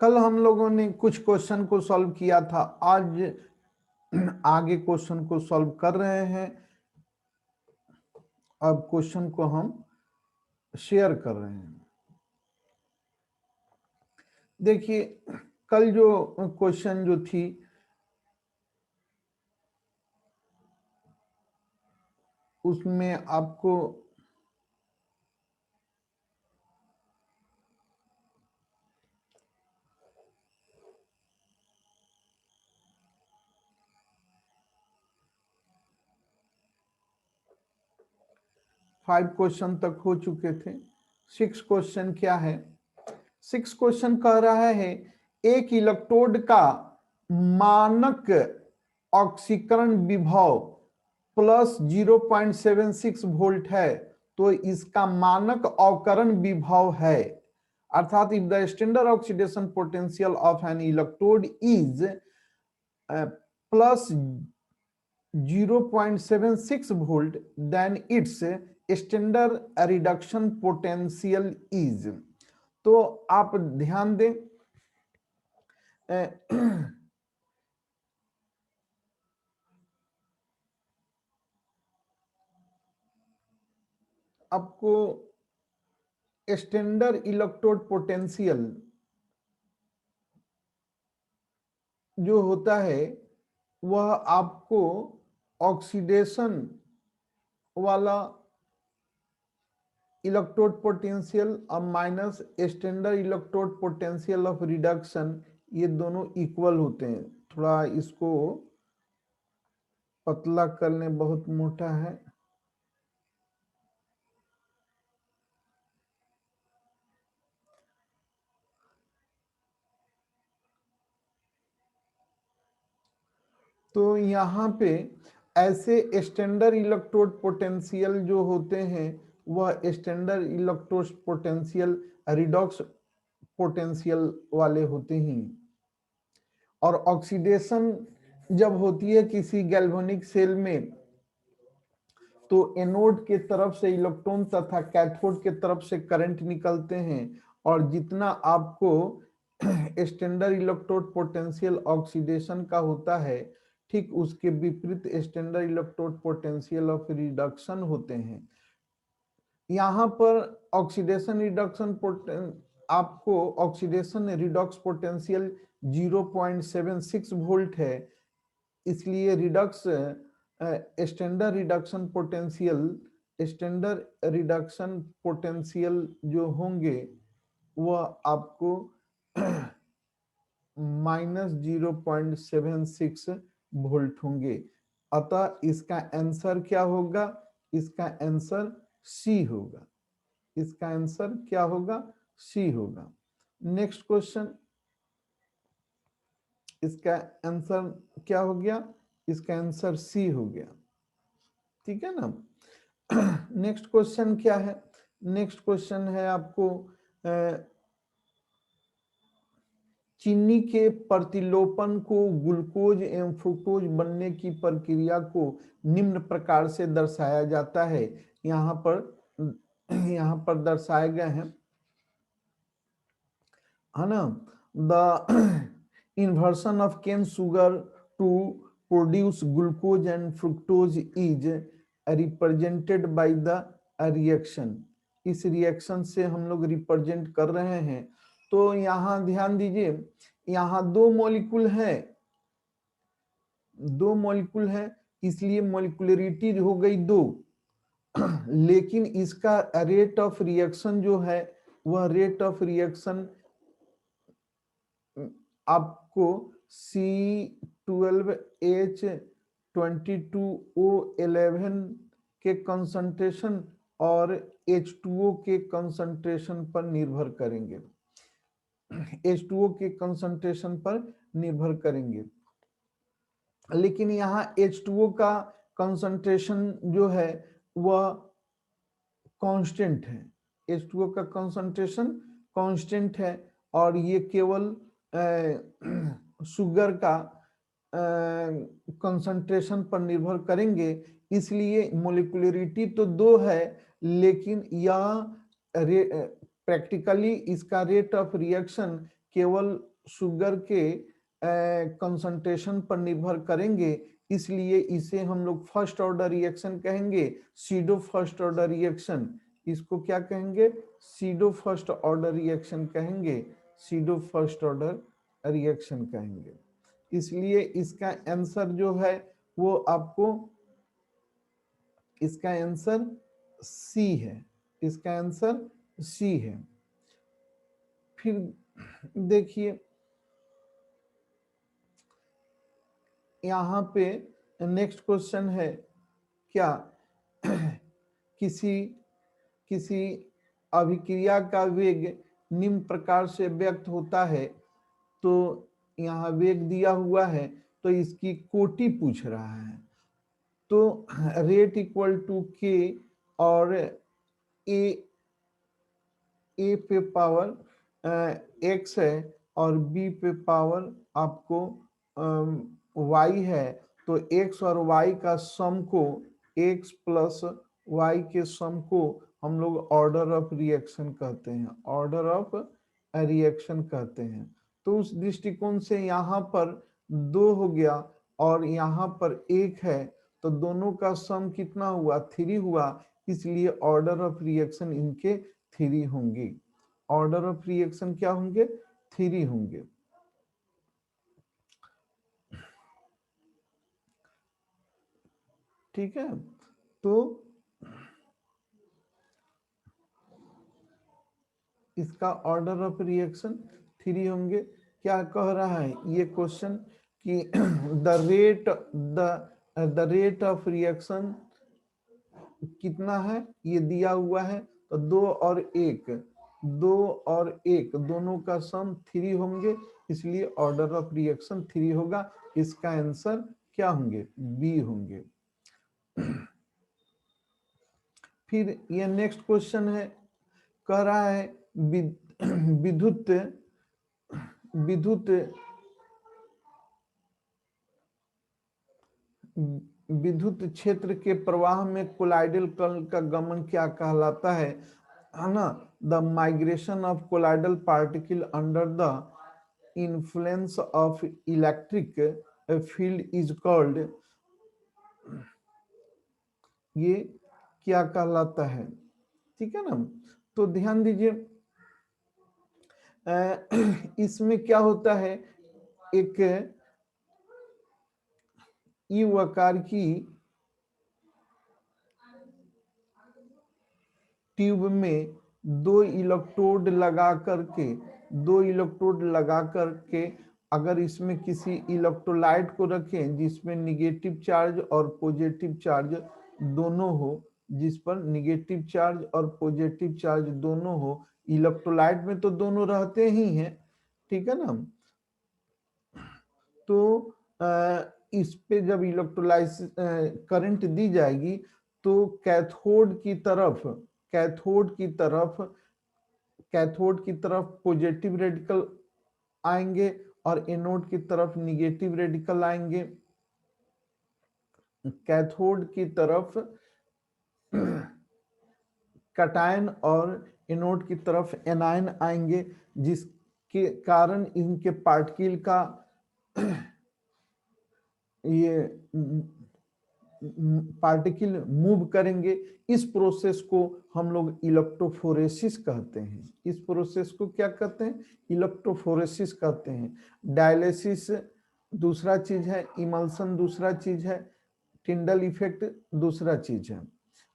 कल हम लोगों ने कुछ क्वेश्चन को सॉल्व किया था, आज आगे क्वेश्चन को सॉल्व कर रहे हैं। अब क्वेश्चन को हम शेयर कर रहे हैं। देखिए, कल जो क्वेश्चन जो थी उसमें आपको 5 क्वेश्चन तक हो चुके थे। 6 क्वेश्चन क्या है? 6 क्वेश्चन कह रहा है एक इलेक्ट्रोड का मानक ऑक्सीकरण विभव प्लस 0.76 वोल्ट है, तो इसका मानक अवकरण विभव है। अर्थात if the standard oxidation potential of an electrode is plus 0.76 volt then its standard reduction potential is. तो आप ध्यान दें, आपको स्टैंडर्ड इलेक्ट्रोड पोटेंशियल जो होता है वह आपको ऑक्सीडेशन वाला इलेक्ट्रोड पोटेंशियल और minus standard electrode potential of reduction, ये दोनों इक्वल होते हैं। थोड़ा इसको पतला कर लें, बहुत मोटा है। तो यहाँ पे ऐसे स्टैंडर्ड इलेक्ट्रोड पोटेंशियल जो होते हैं वह standard electrode potential redox potential वाले होते हैं। और ऑक्सीडेशन जब होती है किसी गैल्वेनिक सेल में, तो एनोड के तरफ से इलेक्ट्रॉन तथा कैथोड के तरफ से करंट निकलते हैं, और जितना आपको स्टैंडर्ड इलेक्ट्रोड पोटेंशियल ऑक्सीडेशन का होता है, ठीक उसके विपरीत standard electrode potential of reduction होते हैं। यहाँ पर ऑक्सीडेशन रिडक्शन आपको ऑक्सीडेशन रिडॉक्स पोटेंशियल 0.76 वोल्ट है, इसलिए रिडक्स स्टैंडर्ड रिडक्शन पोटेंशियल जो होंगे वह आपको -0.76 वोल्ट होंगे। अतः इसका आंसर क्या होगा? इसका आंसर सी होगा। इसका आंसर क्या होगा? सी होगा। नेक्स्ट क्वेश्चन, इसका आंसर क्या हो गया? इसका आंसर सी हो गया। ठीक है ना। नेक्स्ट क्वेश्चन क्या है? नेक्स्ट क्वेश्चन है आपको चीनी के प्रतिलोपन को ग्लूकोज एवं फ्रुक्टोज बनने की प्रक्रिया को निम्न प्रकार से दर्शाया जाता है। यहाँ पर दर्शाए गए हैं, है ना। The inversion of cane sugar to produce glucose and fructose is represented by the reaction। इस रिएक्शन से हम लोग रिप्रेजेंट कर रहे हैं। तो यहाँ ध्यान दीजिए, यहाँ दो मॉलिक्यूल है, इसलिए मॉलिक्यूलरिटी हो गई 2, लेकिन इसका रेट ऑफ रिएक्शन जो है वह रेट ऑफ रिएक्शन आपको C12H22O11 के कंसंट्रेशन और H2O के कंसंट्रेशन पर निर्भर करेंगे। H2O के कंसंट्रेशन पर निर्भर करेंगे, लेकिन यहाँ H2O का कंसंट्रेशन जो है वह कांस्टेंट है। H2O का कंसंट्रेशन कांस्टेंट है, और ये केवल शुगर का कंसंट्रेशन पर निर्भर करेंगे। इसलिए मोलिकुलरिटी तो 2 है, लेकिन यह प्रैक्टिकली इसका रेट ऑफ रिएक्शन केवल शुगर के कंसंट्रेशन पर निर्भर करेंगे, इसलिए इसे हम लोग फर्स्ट ऑर्डर रिएक्शन कहेंगे, सीडो फर्स्ट ऑर्डर रिएक्शन। इसको क्या कहेंगे? सीडो फर्स्ट ऑर्डर रिएक्शन कहेंगे, सीडो फर्स्ट ऑर्डर रिएक्शन कहेंगे। इसलिए इसका आंसर जो है वो आपको, इसका आंसर सी है, इसका आंसर सी है। फिर देखिए यहाँ पे नेक्स्ट क्वेश्चन है, क्या किसी किसी अभिक्रिया का वेग निम्न प्रकार से व्यक्त होता है, तो यहाँ वेग दिया हुआ है, तो इसकी कोटि पूछ रहा है। तो रेट इक्वल टू के और ए पे पावर एक्स है और बी पे पावर आपको वाई है, तो एक्स और वाई का सम को, एक्स प्लस वाई के सम को हम लोग ऑर्डर ऑफ रिएक्शन कहते हैं, ऑर्डर ऑफ रिएक्शन कहते हैं। तो उस दृष्टिकोण से यहाँ पर 2 हो गया और यहाँ पर 1 है, तो दोनों का सम कितना हुआ? 3 हुआ, इसलिए ऑर्डर ऑफ रिएक्शन इनके 3 होंगे। ऑर्डर ऑफ रिएक्शन क्या होंगे? 3 होंगे। ठीक है, तो इसका ऑर्डर ऑफ रिएक्शन 3 होंगे। क्या कह रहा है ये क्वेश्चन कि द रेट ऑफ रिएक्शन कितना है, ये दिया हुआ है, तो 2 और 1, 2 और 1 दोनों का सम 3 होंगे, इसलिए ऑर्डर ऑफ रिएक्शन 3 होगा। इसका आंसर क्या होंगे? बी होंगे। फिर ये नेक्स्ट क्वेश्चन है, कह रहा है विद्युत विद्युत विद्युत क्षेत्र के प्रवाह में कोलाइडल कण का गमन क्या कहलाता है ना? The migration of colloidal particle under the influence of electric field is called, ये क्या कहलाता है? ठीक है ना? तो ध्यान दीजिए, इसमें क्या होता है, एक यू आकार की ट्यूब में 2 इलेक्ट्रोड लगा करके अगर इसमें किसी इलेक्ट्रोलाइट को रखें जिसमें निगेटिव चार्ज और पॉजिटिव चार्ज दोनों हो, जिस पर निगेटिव चार्ज और पॉजिटिव चार्ज दोनों हो, इलेक्ट्रोलाइट में तो दोनों रहते ही हैं, ठीक है ना? तो इस पे जब इलेक्ट्रोलाइसिस करंट दी जाएगी, तो कैथोड की तरफ पॉजिटिव रेडिकल आएंगे और एनोड की तरफ निगेटिव रेडिकल आएंगे। कैथोड की तरफ कैटायन और एनोड की तरफ एनायन आएंगे, जिसके कारण इनके पार्टिकल का ये पार्टिकल मूव करेंगे। इस प्रोसेस को हम लोग इलेक्ट्रोफोरेसिस कहते हैं। इस प्रोसेस को क्या कहते हैं? इलेक्ट्रोफोरेसिस कहते हैं। डायलिसिस दूसरा चीज है, इमल्सन दूसरा चीज है, टिंडल इफेक्ट दूसरा चीज है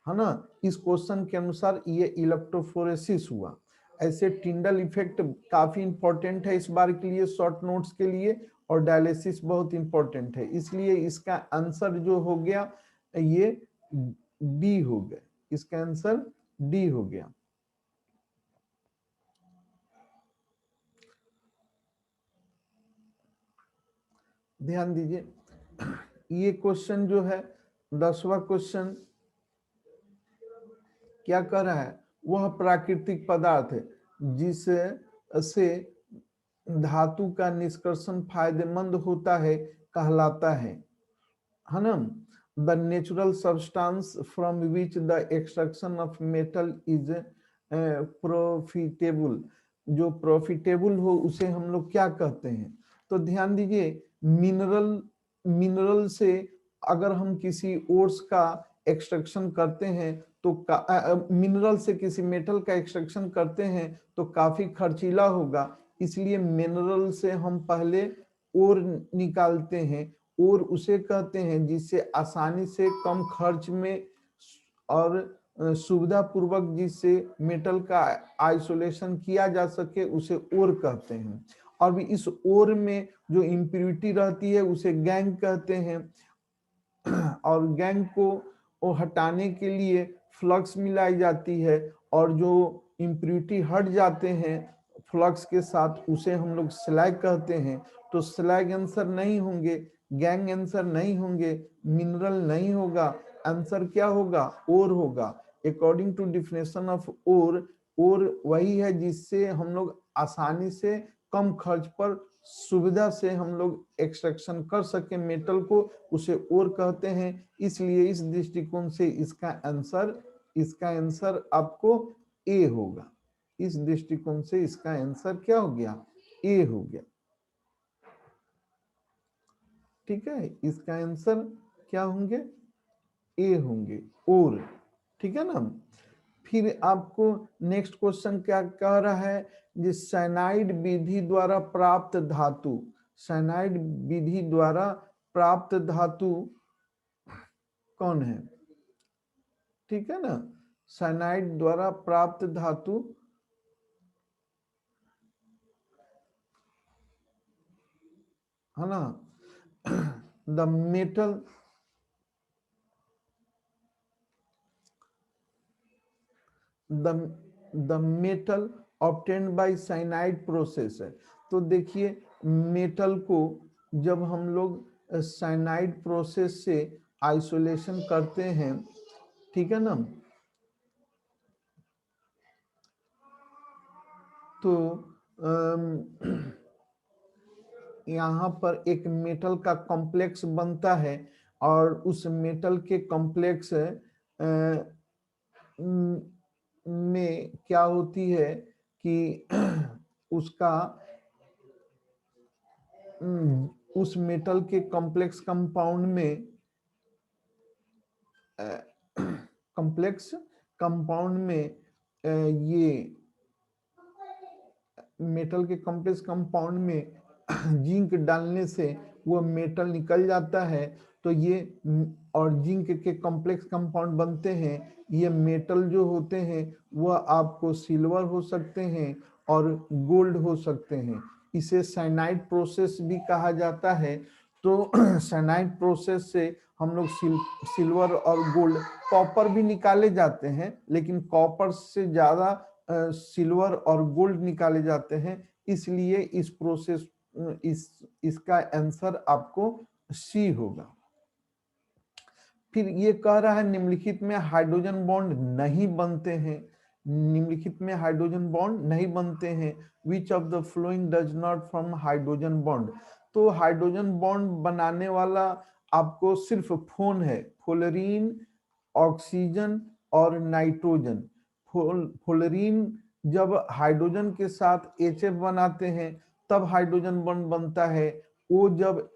ना? इस क्वेश्चन के अनुसार ये इलेक्ट्रोफोरेसिस हुआ। ऐसे टिंडल इफेक्ट काफी इंपॉर्टेंट है इस बार के लिए शॉर्ट नोट्स के लिए, और डायलिसिस बहुत इंपॉर्टेंट है, इसलिए इसका आंसर जो हो गया ये डी हो गया, इसका आंसर डी हो गया। ध्यान दीजिए, ये क्वेश्चन जो है 10वां क्वेश्चन क्या कर रहा है? वह प्राकृतिक पदार्थ है जिससे धातु का निष्कर्षण फायदेमंद होता है कहलाता है ना? The natural substance from which the extraction of metal is profitable. जो प्रॉफिटेबल हो उसे हम लोग क्या कहते हैं? तो ध्यान दीजिए, मिनरल से अगर हम किसी ओर्स का एक्सट्रैक्शन करते हैं तो मिनरल से किसी मेटल का एक्सट्रैक्शन करते हैं तो काफी खर्चीला होगा, इसलिए मिनरल से हम पहले ओर निकालते हैं। और उसे कहते हैं जिससे आसानी से कम खर्च में और सुविधा पूर्वक जिससे मेटल का आइसोलेशन किया जा सके उसे ओर कहते हैं। और भी इस ओर में जो इम्प्यूरिटी रहती है उसे गैंग कहते हैं। और गैंग को हटाने के लिए फ्लक्स मिलाई जाती है, और जो इम्प्यूरिटी हट जाते हैं फ्लक्स के साथ उसे हम लोग स्लैग कहते हैं। तो स्लैग आंसर नहीं होंगे, गैंग आंसर नहीं होंगे, मिनरल नहीं होगा, आंसर क्या होगा? ओर होगा। According to definition of or, or वही है जिससे हम लोग आसानी से कम खर्च पर सुविधा से हम लोग एक्सट्रैक्शन कर सके मेटल को, उसे ओर कहते हैं। इसलिए इस दृष्टिकोण से इसका आंसर आपको ए होगा। इस दृष्टिकोण से इसका आंसर क्या हो गया? ए हो गया। ठीक है, इसका आंसर क्या होंगे? ए होंगे, और। ठीक है ना। फिर आपको नेक्स्ट क्वेश्चन क्या कह रहा है? जिस साइनाइड विधि द्वारा प्राप्त धातु, साइनाइड विधि द्वारा प्राप्त धातु कौन है? ठीक है ना, साइनाइड द्वारा प्राप्त धातु है ना, the metal, the metal obtained by cyanide process है। तो देखिए, मेटल को जब हम लोग साइनाइड प्रोसेस से आइसोलेशन करते हैं, ठीक है ना, तो यहाँ पर एक मेटल का कॉम्प्लेक्स बनता है, और उस मेटल के कॉम्प्लेक्स में क्या होती है कि उसका उस मेटल के कॉम्प्लेक्स कंपाउंड में कॉम्प्लेक्स कंपाउंड में ये मेटल के कॉम्प्लेक्स कंपाउंड में जिंक डालने से वो मेटल निकल जाता है। तो ये और जिंक के कॉम्प्लेक्स कंपाउंड बनते हैं। ये मेटल जो होते हैं वह आपको सिल्वर हो सकते हैं और गोल्ड हो सकते हैं। इसे साइनाइड प्रोसेस भी कहा जाता है। तो साइनाइड प्रोसेस से हम लोग सिल्वर और गोल्ड, कॉपर भी निकाले जाते हैं, लेकिन कॉपर से ज्यादा सिल्वर और गोल्ड निकाले जाते हैं। इसलिए इस प्रोसेस इसका आंसर आपको सी होगा। फिर ये कह रहा है निम्नलिखित में हाइड्रोजन बॉन्ड नहीं बनते हैं, निम्नलिखित में हाइड्रोजन बॉन्ड नहीं बनते हैं। विच of the flowing does not form hydrogen bond? तो हाइड्रोजन बॉन्ड बनाने वाला आपको सिर्फ फोन है, फ्लोरीन, ऑक्सीजन और नाइट्रोजन। फ्लोरीन जब हाइड्रोजन के साथ HF बनाते हैं तब हाइड्रोजन बॉन्ड बनता है। वो जब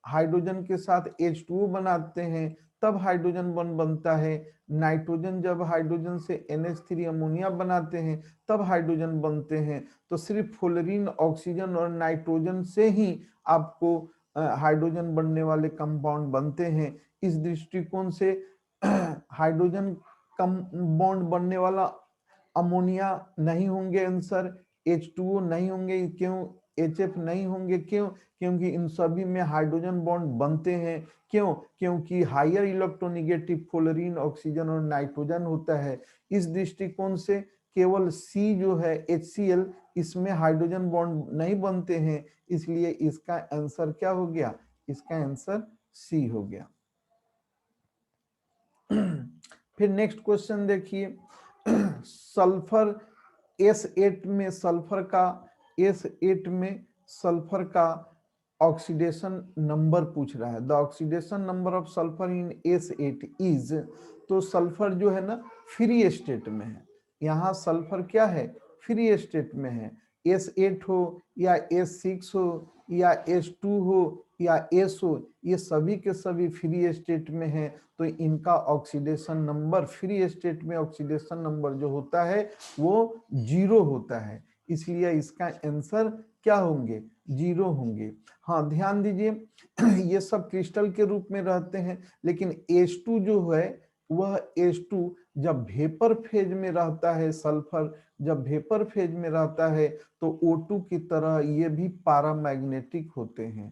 हाइड्रोजन के साथ H2O बनाते हैं तब हाइड्रोजन बॉन्ड बनता है। नाइट्रोजन जब हाइड्रोजन से NH3 अमोनिया बनाते हैं तब हाइड्रोजन बनते हैं। तो सिर्फ फ्लोरीन, ऑक्सीजन और नाइट्रोजन से ही आपको हाइड्रोजन बनने वाले कंपाउंड बनते हैं। इस दृष्टिकोण से हाइड्रोजन कम बॉन्ड बनने वाला अमोनिया नहीं होंगे आंसर, H2O नहीं होंगे, क्यों? HF नहीं होंगे, क्यों? क्योंकि इन सभी में हाइड्रोजन बॉन्ड बनते हैं। क्यों? क्योंकि हायर इलेक्ट्रोनेगेटिव फ्लोरीन, ऑक्सीजन और नाइट्रोजन होता है। इस दृष्टिकोण से केवल C जो है HCl, इसमें हाइड्रोजन बॉन्ड नहीं बनते हैं। इसलिए इसका आंसर क्या हो गया? इसका आंसर C हो गया। फिर नेक्स्ट क्वेश्चन देखिए, सल्फर S8 में सल्फर का ऑक्सीडेशन नंबर पूछ रहा है। The oxidation number of sulphur in S8 is, तो सल्फर जो है ना फ्री स्टेट में है। यहाँ सल्फर क्या है? फ्री स्टेट में है। S8 हो या S6 हो या S2 हो या S हो, ये सभी के सभी फ्री स्टेट में है, तो इनका ऑक्सीडेशन नंबर, फ्री स्टेट में ऑक्सीडेशन नंबर जो होता है वो 0 होता है, इसलिए इसका आंसर क्या होंगे, 0 होंगे। हाँ ध्यान दीजिए ये सब क्रिस्टल के रूप में रहते हैं, लेकिन H2 जो है वह H2 जब वेपर फेज में रहता है, सल्फर जब वेपर फेज में रहता है तो O2 की तरह ये भी पैरामैग्नेटिक होते हैं,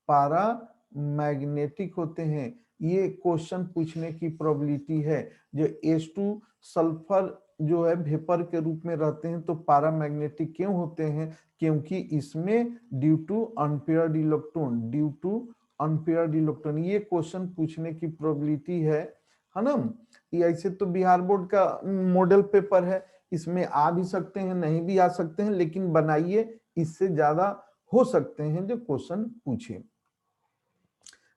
पैरामैग्नेटिक होते हैं। ये क्वेश्चन पूछने की प्रोबेबिलिटी है, जो H2 सल्फर जो है वेपर के रूप में रहते हैं तो पैरामैग्नेटिक क्यों होते हैं, क्योंकि इसमें due to unpaired electron, due to unpaired electron, ये क्वेश्चन पूछने की प्रोबेबिलिटी है ना। ये ऐसे तो बिहार बोर्ड का मॉडल पेपर है, इसमें आ भी सकते हैं नहीं भी आ सकते हैं, लेकिन बनाइए, इससे ज्यादा हो सकते हैं जो क्वेश्चन पूछे।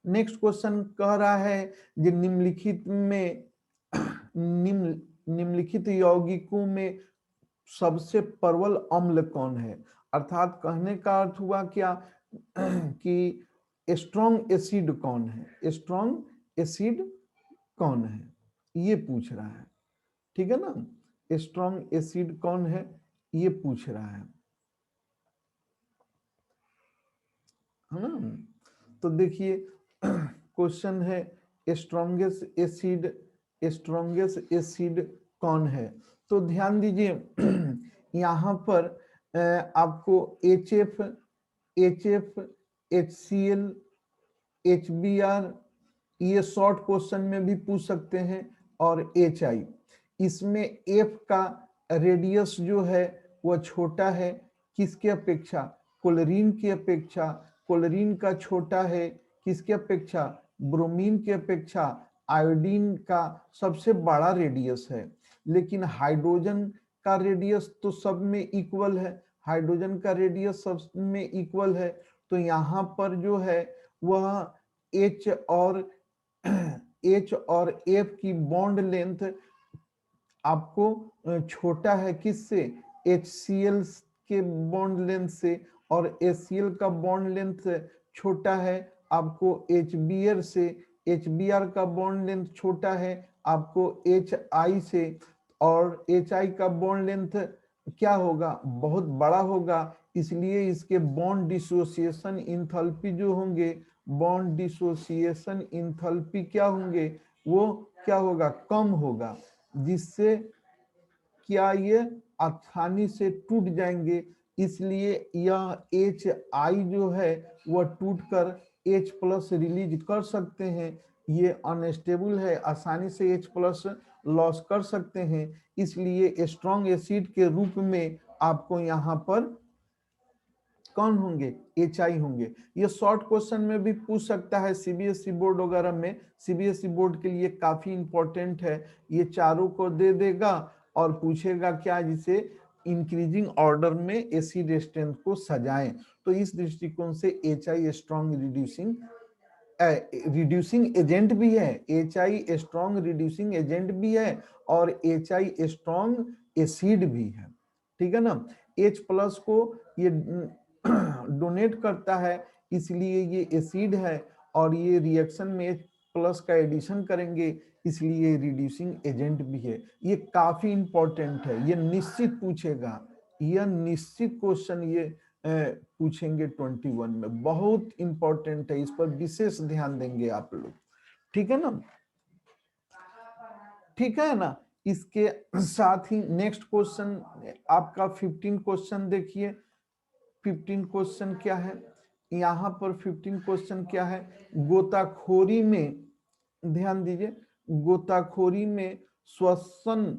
नेक्स्ट क्वेश्चन कह रहा है कि निम्नलिखित में निम्नलिखित यौगिकों में सबसे प्रबल अम्ल कौन है, अर्थात कहने का अर्थ हुआ क्या कि स्ट्रॉन्ग एसिड कौन है, स्ट्रॉन्ग एसिड कौन है, ये पूछ रहा है, ठीक है ना, स्ट्रॉन्ग एसिड कौन है ये पूछ रहा है ना। तो देखिए क्वेश्चन है स्ट्रॉन्गेस्ट एसिड, स्ट्रॉन्गेस्ट एसिड कौन है, तो ध्यान दीजिए यहाँ पर आपको HF, HCl, HBr ये शॉर्ट क्वेश्चन में भी पूछ सकते हैं, और HI, इसमें F का रेडियस जो है वह छोटा है किसके अपेक्षा, क्लोरीन की अपेक्षा, क्लोरीन का छोटा है किसके अपेक्षा, ब्रोमीन की अपेक्षा, आयोडीन का सबसे बड़ा रेडियस है, लेकिन हाइड्रोजन का रेडियस तो सब में इक्वल है, हाइड्रोजन का रेडियस सब में इक्वल है, तो यहाँ पर जो है वह H और H और F की बॉन्ड लेंथ आपको छोटा है किससे, HCl के बॉन्ड लेंथ से, और HCl का बॉन्ड लेंथ छोटा है आपको HBr से, HBr का बॉन्ड लेंथ छोटा है आपको HI से, और HI का बॉन्ड लेंथ क्या होगा, बहुत बड़ा होगा, इसलिए इसके बॉन्ड डिसोसिएशन इंथैल्पी जो होंगे, बॉन्ड डिसोसिएशन इंथैल्पी क्या होंगे, वो क्या होगा, कम होगा, जिससे क्या ये आसानी से टूट जाएंगे, इसलिए यह HI जो है वह टूटकर H+ रिलीज कर सकते हैं, ये अनस्टेबल है, आसानी से H+ लॉस कर सकते हैं, इसलिए स्ट्रॉन्ग एसिड के रूप में आपको यहाँ पर कौन होंगे, HI होंगे। ये शॉर्ट क्वेश्चन में भी पूछ सकता है CBSE बोर्ड वगैरह में, CBSE बोर्ड के लिए काफी इंपॉर्टेंट है, ये चारों को दे देगा और पूछेगा क्या, जिसे इंक्रीजिंग ऑर्डर में एसिड स्ट्रेंथ को सजाएं, तो इस दृष्टिकोण से HI स्ट्रॉन्ग रिड्यूसिंग एजेंट भी है, HI स्ट्रॉन्ग रिड्यूसिंग एजेंट भी है, और HI स्ट्रॉन्ग एसिड भी है, ठीक है ना। H+ को ये डोनेट करता है, इसलिए ये एसिड है, और ये रिएक्शन में H+ का एडिशन करेंगे, इसलिए रिड्यूसिंग एजेंट भी है, ये काफी इंपॉर्टेंट है, ये निश्चित पूछेगा, यह निश्चित क्वेश्चन ये पूछेंगे 21 में, बहुत इंपॉर्टेंट है, इस पर विशेष ध्यान देंगे आप लोग, ठीक है ना, ठीक है ना। इसके साथ ही नेक्स्ट क्वेश्चन आपका 15 क्वेश्चन देखिए, 15 क्वेश्चन क्या है, यहाँ पर 15 क्वेश्चन क्या है, गोताखोरी में, ध्यान दीजिए, गोताखोरी में श्वसन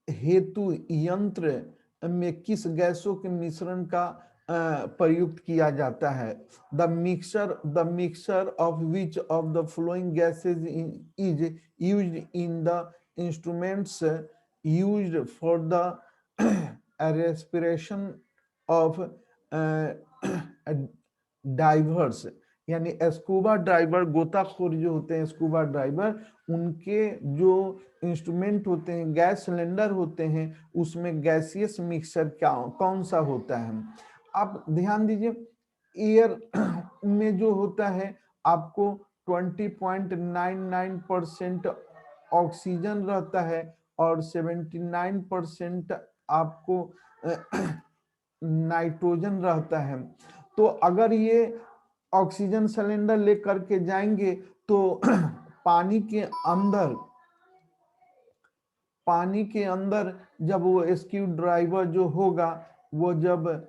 हेतु यंत्र में किस गैसों के मिश्रण का प्रयुक्त किया जाता है, the mixture of which of the flowing gases is used in the instruments used for the respiration of diverse यानी स्कूबा ड्राइवर, गोताखोर जो होते हैं स्कूबा ड्राइवर, उनके जो इंस्ट्रूमेंट होते हैं, गैस सिलेंडर होते हैं, उसमें गैसियस मिक्सचर क्या कौन सा होता है। आप ध्यान दीजिए, एयर में जो होता है आपको 20.99% ऑक्सीजन रहता है और 79% आपको नाइट्रोजन रहता है। तो अगर ये ऑक्सीजन सिलेंडर लेकर के जाएंगे तो पानी के अंदर पानी के अंदर जब वो स्क्यू ड्राइवर जो होगा, वो जब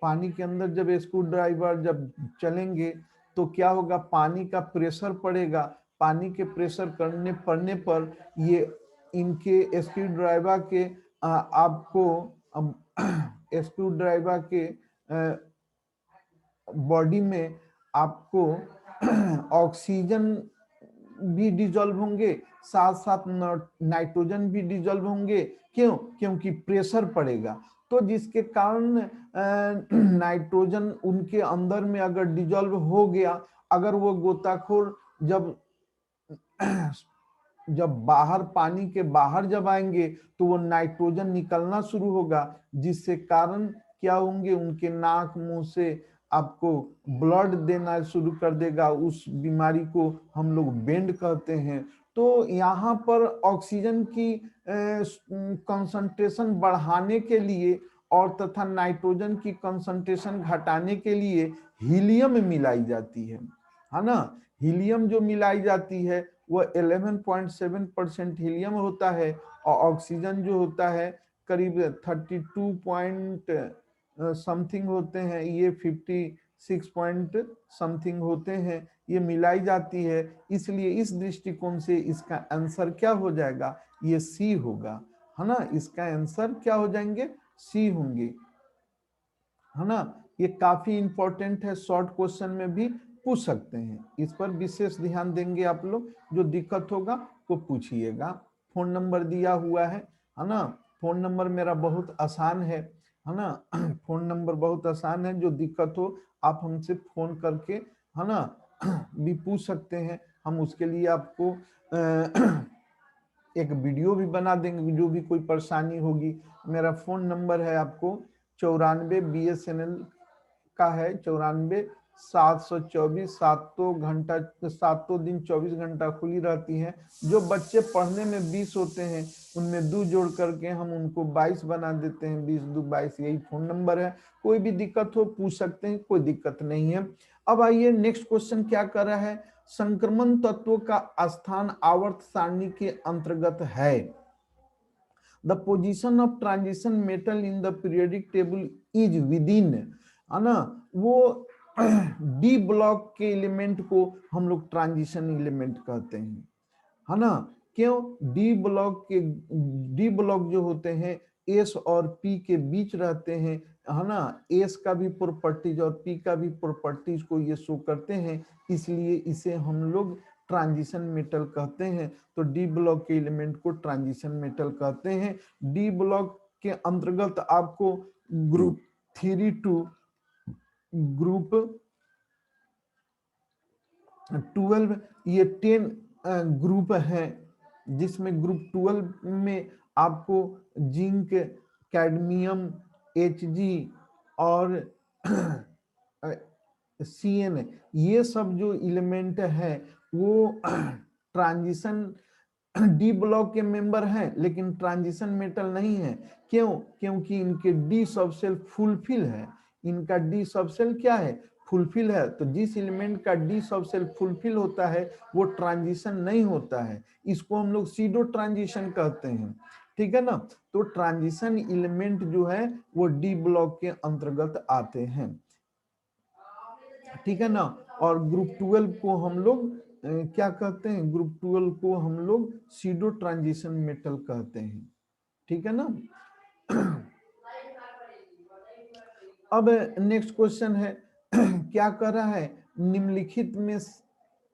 पानी के अंदर जब स्क्रू ड्राइवर जब चलेंगे तो क्या होगा, पानी का प्रेशर पड़ेगा। पानी के प्रेशर करने पड़ने पर ये इनके स्क्रू ड्राइवर के आपको स्क्रू ड्राइवर के बॉडी में आपको ऑक्सीजन भी डिजॉल्व होंगे, साथ साथ नाइट्रोजन भी डिजॉल्व होंगे। क्यों? क्योंकि प्रेशर पड़ेगा। तो जिसके कारण नाइट्रोजन उनके अंदर में अगर डिजॉल्व हो गया, अगर वो गोताखोर जब जब बाहर पानी के बाहर जब आएंगे तो वो नाइट्रोजन निकलना शुरू होगा, जिससे कारण क्या होंगे, उनके नाक मुंह से आपको ब्लड देना शुरू कर देगा। उस बीमारी को हम लोग बेंड कहते हैं। तो यहाँ पर ऑक्सीजन की कंसंट्रेशन बढ़ाने के लिए और तथा नाइट्रोजन की कंसंट्रेशन घटाने के लिए हीलियम मिलाई जाती है ना। हीलियम जो मिलाई जाती है वो 11.7% हीलियम होता है और ऑक्सीजन जो होता है करीब 32 पॉइंट समथिंग होते हैं, ये 56 पॉइंट समथिंग होते हैं, ये मिलाई जाती है। इसलिए इस दृष्टिकोण से इसका आंसर क्या हो जाएगा, ये सी होगा, है ना। इसका आंसर क्या हो जाएंगे, सी होंगे, है ना। ये काफी इंपॉर्टेंट है, शॉर्ट क्वेश्चन में भी पूछ सकते हैं, इस पर विशेष ध्यान देंगे आप लोग। जो दिक्कत होगा वो पूछिएगा। फोन नंबर दिया हुआ है ना। फोन नंबर मेरा बहुत आसान है ना। फोन नंबर बहुत आसान है, जो दिक्कत हो आप हमसे फोन करके, है ना, भी पूछ सकते हैं। हम उसके लिए आपको एक वीडियो भी बना देंगे, जो भी कोई परेशानी होगी। मेरा फोन नंबर है आपको 94, BSNL का है 94 724। सातों दिन 24 घंटा खुली रहती है। जो बच्चे पढ़ने में 20 होते हैं, उनमें 2 जोड़ करके हम उनको 22 बना देते हैं। 20 2 22, यही फोन नंबर है। कोई भी दिक्कत हो पूछ सकते हैं, कोई दिक्कत नहीं है। अब आइए नेक्स्ट क्वेश्चन क्या कर रहा है, संक्रमण तत्वों का स्थान आवर्त सारणी के अंतर्गत है। The position of transition metal in the periodic table is within, है ना। वो डी ब्लॉक के एलिमेंट को हम लोग ट्रांजिशन एलिमेंट कहते हैं, है ना। क्यों? डी ब्लॉक जो होते हैं एस और पी के बीच रहते हैं, है ना। एस का भी प्रॉपर्टीज और पी का भी प्रॉपर्टीज को ये शो करते हैं, इसलिए इसे हम लोग ट्रांजिशन मेटल कहते हैं। तो डी ब्लॉक के एलिमेंट को ट्रांजिशन मेटल कहते हैं। डी ब्लॉक के अंतर्गत आपको ग्रुप 3 टू ग्रुप 12, ये 10 ग्रुप है, जिसमें ग्रुप 12 में आपको जिंक, कैडमियम, Hg और Cn, ये सब जो एलिमेंट है वो ट्रांजिशन डी ब्लॉक के मेंबर हैं, लेकिन ट्रांजिशन मेटल नहीं है। क्यों? क्योंकि इनके डी सबसेल फुलफिल है। इनका डी सबसेल क्या है, फुलफिल है। तो जिस एलिमेंट का डी सबसेल फुलफिल होता है वो ट्रांजिशन नहीं होता है, इसको हम लोग सीडो ट्रांजिशन कहते हैं, ठीक है ना। तो ट्रांजिशन एलिमेंट जो है वो डी ब्लॉक के अंतर्गत आते हैं, ठीक है ना। और ग्रुप 12 को हम लोग क्या कहते हैं, ग्रुप 12 को हम लोग सीडो ट्रांजिशन मेटल कहते हैं, ठीक है ना। अब नेक्स्ट क्वेश्चन है, क्या कर रहा है,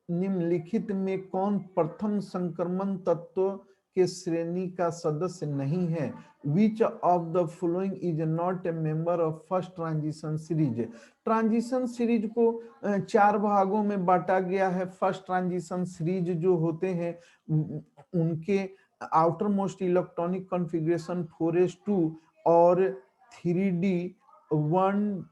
निम्नलिखित में कौन प्रथम संक्रमण तत्व के श्रेणी का सदस्य नहीं है। Which of the following is not a member of first transition series. Transition series को 4 भागों में बांटा गया है। फर्स्ट ट्रांजिशन सीरीज जो होते हैं उनके outer most electronic configuration 4s2 और 3d 1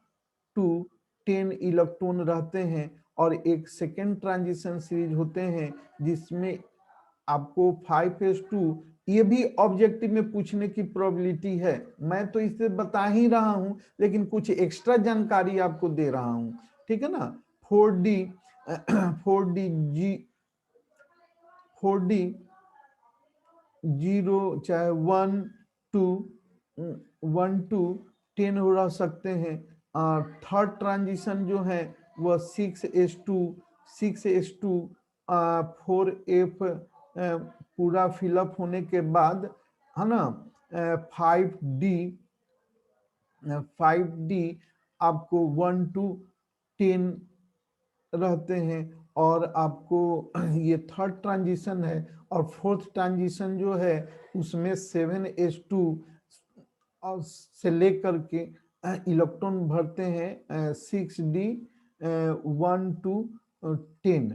to 10 इलेक्ट्रॉन रहते हैं, और एक सेकेंड ट्रांजिशन सीरीज होते हैं जिसमें आपको 5s2, ये भी ऑब्जेक्टिव में पूछने की प्रोबेबिलिटी है। मैं तो इसे बता ही रहा हूं लेकिन कुछ एक्स्ट्रा जानकारी आपको दे रहा हूं, ठीक है ना। 4d 4d जी 4d 0 चाहे 1 to 10 हो रह सकते हैं। थर्ड ट्रांजिशन जो है वह 6s2 4f पूरा फिलअप होने के बाद, है ना। 5d आपको 1 to 10 रहते हैं, और आपको ये थर्ड ट्रांजिशन है। और फोर्थ ट्रांजिशन जो है उसमें 7s2 और से लेकर के इलेक्ट्रॉन भरते हैं 6d 1 to 10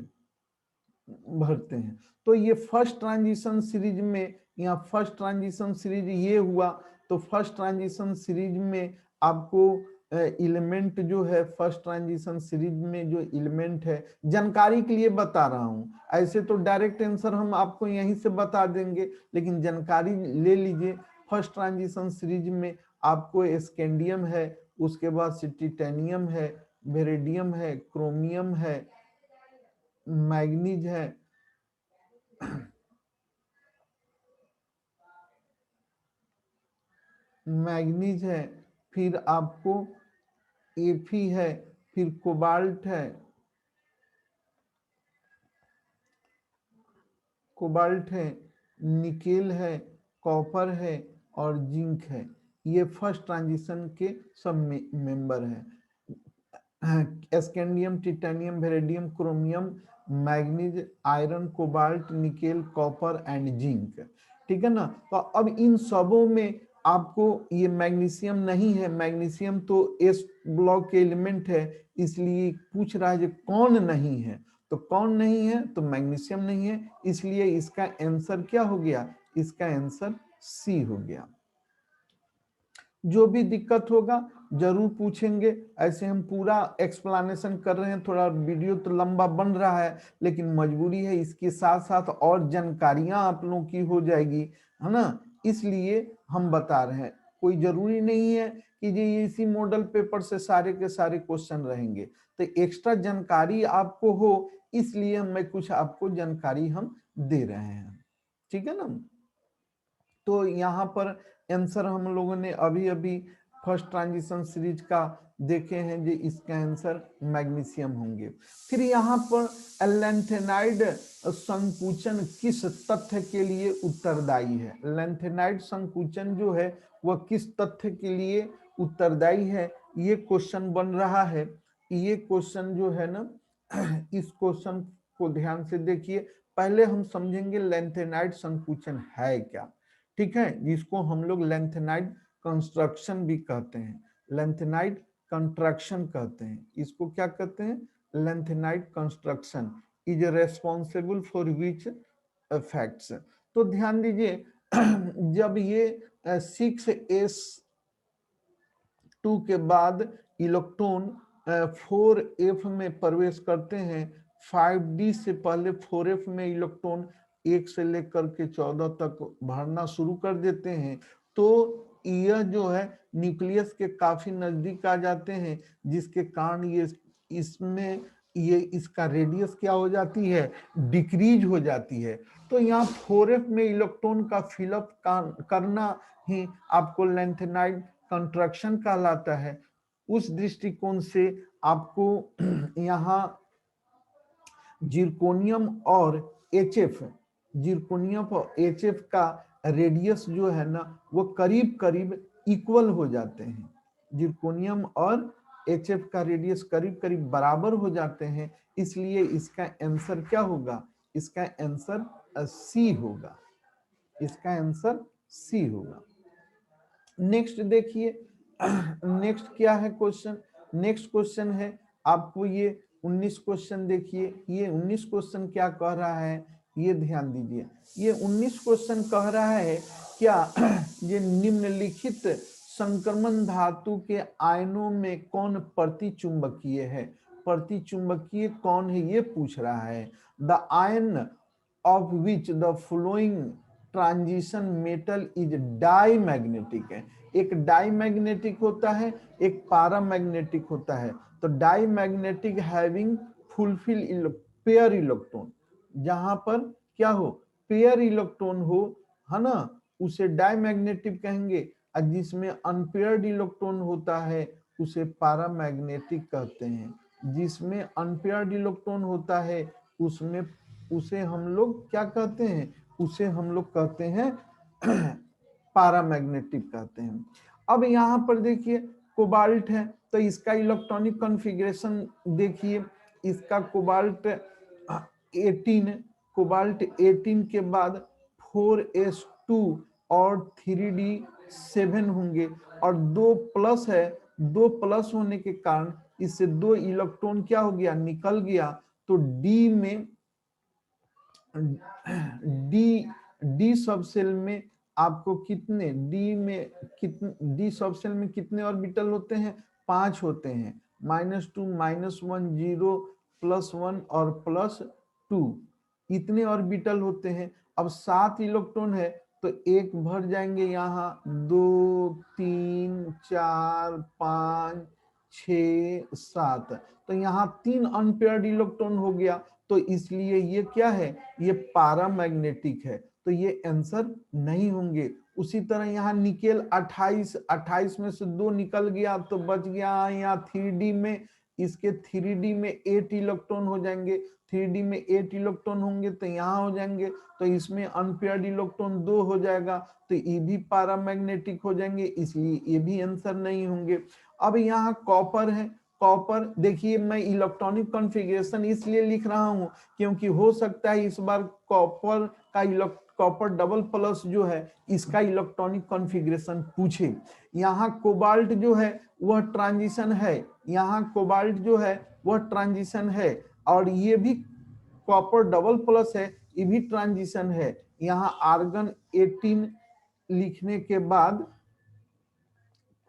भरते हैं। तो ये फर्स्ट ट्रांजिशन सीरीज में, यहाँ फर्स्ट ट्रांजिशन सीरीज ये हुआ। तो फर्स्ट ट्रांजिशन सीरीज में आपको एलिमेंट जो है, फर्स्ट ट्रांजिशन सीरीज में जो एलिमेंट है, जानकारी के लिए बता रहा हूं, ऐसे तो डायरेक्ट आंसर हम आपको यहीं से बता देंगे, लेकिन जानकारी ले लीजिए। फर्स्ट ट्रांजिशन सीरीज में आपको स्कैंडियम है, उसके बाद से टिटेनियम है, वेरेडियम है, क्रोमियम है, मैग्नीज है, मैग्नीज है, फिर आपको एफी है, फिर कोबाल्ट है, निकेल है, कॉपर है और जिंक है। ये फर्स्ट ट्रांजिशन के सब मेंबर हैं। Scandium, titanium, vanadium, chromium, manganese, iron, cobalt, nickel, copper and zinc, ठीक है ना। तो अब इन सबों में आपको ये मैग्नीशियम नहीं है, मैग्नीशियम तो एस ब्लॉक के एलिमेंट है, इसलिए पूछ रहा है जो कौन नहीं है। तो कौन नहीं है, तो मैग्नीशियम नहीं है, इसलिए इसका आंसर क्या हो गया, इसका आंसर सी हो गया। जो भी दिक्कत होगा जरूर पूछेंगे। ऐसे हम पूरा एक्सप्लेनेशन कर रहे हैं, थोड़ा वीडियो तो लंबा बन रहा है, लेकिन मजबूरी है, इसके साथ साथ और जानकारियां आप लोगों की हो जाएगी, है ना, इसलिए हम बता रहे हैं। कोई जरूरी नहीं है कि ये इसी मॉडल पेपर से सारे के सारे क्वेश्चन रहेंगे, तो एक्स्ट्रा जानकारी आपको हो, इसलिए मैं कुछ आपको जानकारी हम दे रहे हैं, ठीक है ना। तो यहाँ पर आंसर हम लोगों ने अभी अभी फर्स्ट ट्रांजिशन सीरीज का देखे हैं, जो इसका आंसर मैग्नीशियम होंगे। फिर यहाँ पर लैंथेनाइड संकुचन किस तथ्य के लिए उत्तरदायी है। लैंथेनाइड संकुचन जो है वह किस तथ्य के लिए उत्तरदायी है, ये क्वेश्चन बन रहा है। ये क्वेश्चन जो है ना, इस क्वेश्चन को ध्यान से देखिए। पहले हम समझेंगे लैंथेनाइड संकुचन है क्या, ठीक है, जिसको हम लोग लैंथेनाइड कंस्ट्रक्शन भी कहते हैं, लैंथेनाइड कंट्रैक्शन कहते हैं। इसको क्या कहते हैं, lanthanide construction is responsible for which effects. तो ध्यान दीजिए, जब ये 6s2 के बाद इलेक्ट्रॉन 4f में प्रवेश करते हैं, 5d से पहले 4f में इलेक्ट्रॉन 1 से लेकर के 14 तक भरना शुरू कर देते हैं, तो यह जो है न्यूक्लियस के काफी नजदीक आ जाते हैं, जिसके कारण ये इसमें ये इसका रेडियस क्या हो जाती है, डिक्रीज हो जाती है। तो यहाँ 4f में इलेक्ट्रॉन का फिलअप करना ही आपको लैंथेनाइड कंट्रैक्शन कहलाता है। उस दृष्टिकोण से आपको यहाँ जिरकोनियम और HF, जिरकोनियम और HF का रेडियस जो है ना वो करीब करीब इक्वल हो जाते हैं। जिरकोनियम और HF का रेडियस करीब करीब बराबर हो जाते हैं, इसलिए इसका आंसर क्या होगा, इसका आंसर सी होगा। इसका आंसर सी होगा। नेक्स्ट देखिए, नेक्स्ट क्या है क्वेश्चन, नेक्स्ट क्वेश्चन है आपको ये 19 क्वेश्चन देखिए, ये 19 क्वेश्चन क्या कह रहा है, ये ध्यान दीजिए। ये 19 क्वेश्चन कह रहा है क्या, ये निम्नलिखित संक्रमण धातु के आयनों में कौन प्रतिचुंबकीय है, प्रतिचुंबकीय कौन है ये पूछ रहा है। The ion of which the flowing transition metal is diamagnetic है। एक डाईमैग्नेटिक होता है, एक पैरामैग्नेटिक होता है। तो diamagnetic having fulfil pair electron, जहां पर क्या हो, पेयर इलेक्ट्रॉन हो, है ना, उसे डाईमैग्नेटिक कहेंगे। और जिसमें अनपेयर्ड इलेक्ट्रॉन होता है उसे पैरामैग्नेटिक कहते हैं। जिसमें अनपेयर्ड इलेक्ट्रॉन होता है उसमें, उसे हम लोग क्या कहते हैं, उसे हम लोग कहते हैं पैरामैग्नेटिक कहते हैं। अब यहाँ पर देखिए कोबाल्ट है, तो इसका इलेक्ट्रॉनिक कॉन्फ़िगरेशन देखिए, इसका कोबाल्ट 18, कोबाल्ट 18 के बाद 4s2 और 3d7 होंगे, और 2 प्लस है, 2 प्लस होने के कारण इससे 2 इलेक्ट्रॉन क्या हो गया, निकल गया। तो डी में, डी सब सेल में आपको कितने, डी में कितने, डी सब सेल में कितने ऑर्बिटल होते हैं, 5 होते हैं। -2 -1 0 +1 और +2 इतने ऑर्बिटल होते हैं। अब 7 इलेक्ट्रॉन है तो एक भर जाएंगे यहाँ, 2 3 4 5 6 7, तो यहाँ 3 अनपेयर्ड इलेक्ट्रॉन हो गया। तो इसलिए ये क्या है, ये पैरामैग्नेटिक है, तो ये आंसर नहीं होंगे। उसी तरह यहाँ निकेल 28 में से 2 निकल गया तो बच गया यहाँ 3d में, इसके 3d में 8 इलेक्ट्रॉन हो जाएंगे, 3d में 8 इलेक्ट्रॉन होंगे तो यहाँ हो जाएंगे, तो इसमें अनपेयर्ड इलेक्ट्रॉन 2 हो जाएगा, तो ये भी पैरामैग्नेटिक हो जाएंगे, इसलिए ये भी आंसर नहीं होंगे। अब यहाँ कॉपर है, कॉपर देखिए मैं इलेक्ट्रॉनिक कॉन्फ़िगरेशन इसलिए लिख रहा हूं क्योंकि हो सकता है इस बार कॉपर का, कॉपर डबल प्लस जो है इसका इलेक्ट्रॉनिक कॉन्फ़िगरेशन पूछे। यहाँ कोबाल्ट जो है वह ट्रांजिशन है, यहाँ कोबाल्ट जो है वह ट्रांजिशन है, और ये भी कॉपर डबल प्लस है, ये भी ट्रांजिशन है। यहाँ आर्गन 18 लिखने के बाद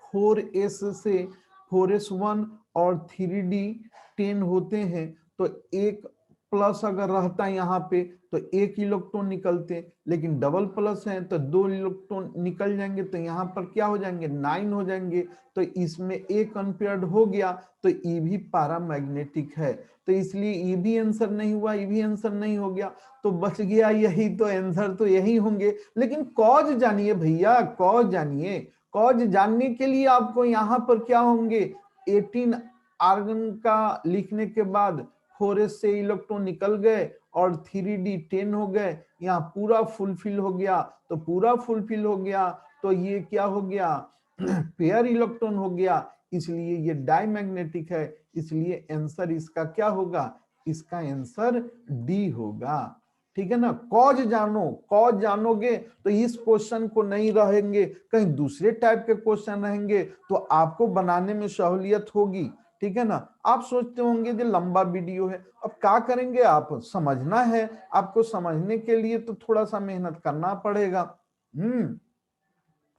4s से 4s1 और 3d10 होते हैं, तो एक प्लस अगर रहता है यहाँ पे तो 1 इलेक्ट्रॉन निकलते, लेकिन डबल प्लस है तो 2 इलेक्ट्रॉन निकल जाएंगे, तो यहाँ पर क्या हो जाएंगे, 9 हो जाएंगे। तो इसमें एक अनपेयर्ड हो गया, तो ये भी पैरामैग्नेटिक है, तो इसलिए ये भी आंसर नहीं हुआ, ये भी आंसर नहीं हो गया, तो बच गया यही, तो आंसर तो यही होंगे। लेकिन कॉज जानिए भैया, कॉज जानिए। कॉज जानने के लिए आपको यहाँ पर क्या होंगे, 18 आर्गन का लिखने के बाद 4s से इलेक्ट्रॉन निकल गए और 3d10 हो गए, यहाँ पूरा फुलफिल हो गया, तो पूरा फुलफिल हो गया, तो ये क्या हो गया, पेयर इलेक्ट्रॉन हो गया, इसलिए ये डाईमैग्नेटिक है, इसलिए आंसर इसका क्या होगा, इसका आंसर डी होगा। ठीक है ना, कॉज जानो, कॉज जानोगे तो इस क्वेश्चन को नहीं रहेंगे, कहीं दूसरे टाइप के क्वेश्चन रहेंगे तो आपको बनाने में सहूलियत होगी। ठीक है ना, आप सोचते होंगे जो लंबा वीडियो है, अब क्या करेंगे, आप समझना है, आपको समझने के लिए तो थोड़ा सा मेहनत करना पड़ेगा।